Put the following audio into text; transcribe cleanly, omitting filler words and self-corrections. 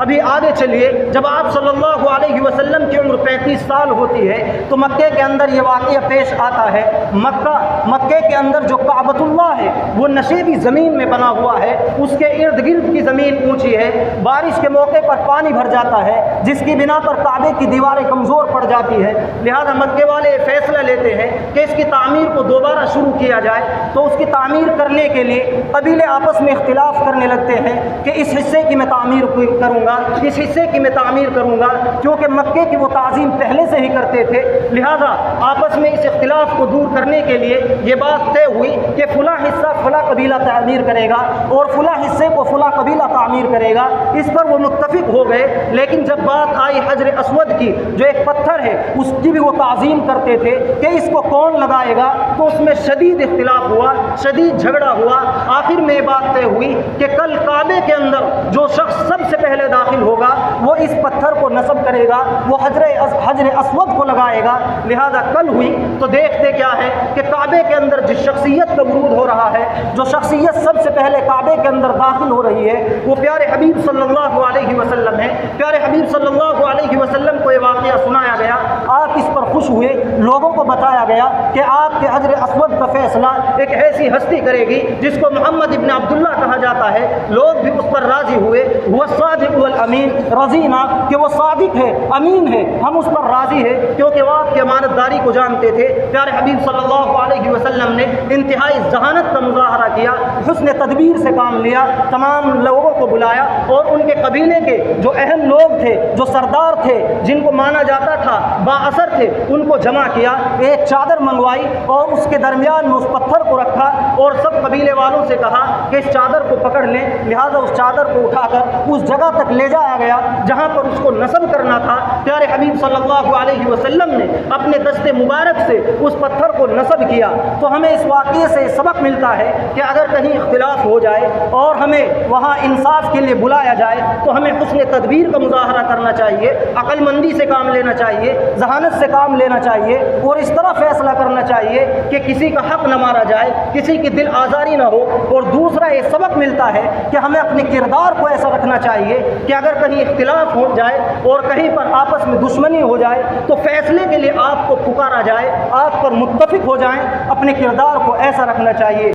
ابھی آگے چلیے، جب آپ صلی اللہ علیہ وسلم کی عمر 35 سال ہوتی ہے تو مکے کے اندر یہ واقعہ پیش آتا ہے۔ مکے کے اندر جو کعبۃ اللہ ہے وہ نشیبی زمین میں بنا ہوا ہے، اس کے ارد گرد کی زمین اونچی ہے، بارش کے موقع پر پانی بھر جاتا ہے جس کی بنا پر کعبے کی دیواریں کمزور پڑ جاتی ہے۔ لہذا مکے والے فیصلہ لیتے ہیں کہ اس کی تعمیر کو دوبارہ شروع کیا جائے۔ تو اس کی تعمیر کرنے کے لیے قبیلے آپس میں اختلاف کرنے لگتے ہیں کہ اس حصے کی میں تعمیر کروں گا، اس حصے کی میں تعمیر کروں گا، کیونکہ مکے کی وہ تعظیم پہلے سے ہی کرتے تھے۔ لہذا آپس میں اس اختلاف کو دور کرنے کے لیے یہ بات طے ہوئی کہ فلاں حصہ فلاں قبیلہ تعمیر کرے گا اور فلاں حصے کو فلاں قبیلہ تعمیر کرے گا۔ اس پر وہ متفق ہو گئے، لیکن جب بات آئی حجر اسود کی جو ایک پتھر ہے اس کی بھی وہ تعظیم کرتے تھے کہ اس کو کون لگائے گا، تو اس میں شدید اختلاف ہوا، شدید جھگڑا ہوا۔ آخر میں یہ بات طے ہوئی کہ کل کعبے کے اندر جو شخص سب سے پہلے داخل ہوگا وہ اس پتھر کو نصب کرے گا، وہ حجر اسود کو لگائے گا۔ لہذا کل ہوئی تو دیکھتے کیا ہے کہ کعبے کے اندر جس شخصیت کا ورود ہو رہا ہے، جو شخصیت سب سے پہلے کعبے کے اندر داخل ہو رہی ہے، وہ پیارے حبیب صلی اللہ علیہ وسلم ہے۔ پیارے حبیب صلی اللہ علیہ وسلم کو یہ واقعہ سنایا گیا، آپ اس پر خوش ہوئے، لوگوں کو بتایا گیا کہ آپ کے حجر اسود کا فیصلہ ایک ایسی ہستی کرے گی جس کو محمد ابن عبداللہ کہا جاتا ہے۔ لوگ بھی اس پر راضی ہوئے، وہ صادق والامین، رضینا کہ وہ صادق ہے، امین ہے، ہم اس پر راضی ہے، کیونکہ وہ آپ کی امانت داری کو جانتے تھے۔ پیارے حبیب صلی اللہ علیہ وسلم نے انتہائی ذہانت کا مظاہرہ کیا، حسن تدبیر سے کام لیا، تمام لوگوں کو بلایا اور ان کے قبیلے کے جو اہم لوگ تھے، جو سردار تھے، جن کو مانا جاتا تھا با اثر تھے، ان کو جمع کیا، ایک چادر منگوائی اور اس کے درمیان میں اس پتھر کو رکھا اور سب قبیلے والوں سے کہا کہ اس چادر کو پکڑ لیں۔ لہذا اس چادر کو اٹھا کر اس جگہ تک لے جایا گیا جہاں پر اس کو نصب کرنا تھا۔ پیارے حبیب صلی اللہ علیہ وسلم نے اپنے دست مبارک سے اس پتھر کو نصب کیا۔ تو ہمیں اس واقعے سے سبق ملتا ہے کہ اگر کہیں اختلاف ہو جائے اور ہمیں وہاں انصاف کے لیے بلایا جائے تو ہمیں حسن تدبیر کا مظاہرہ کرنا چاہیے، عقل مندی سے کام لینا چاہیے، ذہانت سے کام لینا چاہیے اور اس طرح فیصلہ کرنا چاہیے کہ کسی کا حق نہ مارا جائے، کسی کی دل آزاری نہ ہو۔ اور دوسرا یہ سبق ملتا ہے کہ ہمیں اپنے کردار کو ایسا رکھنا چاہیے کہ اگر کہیں اختلاف ہو جائے اور کہیں پر آپس میں دشمنی ہو جائے تو فیصلے کے لیے آپ کو پکارا جائے، آپ پر متفق ہو جائیں، اپنے کردار کو ایسا رکھنا چاہیے۔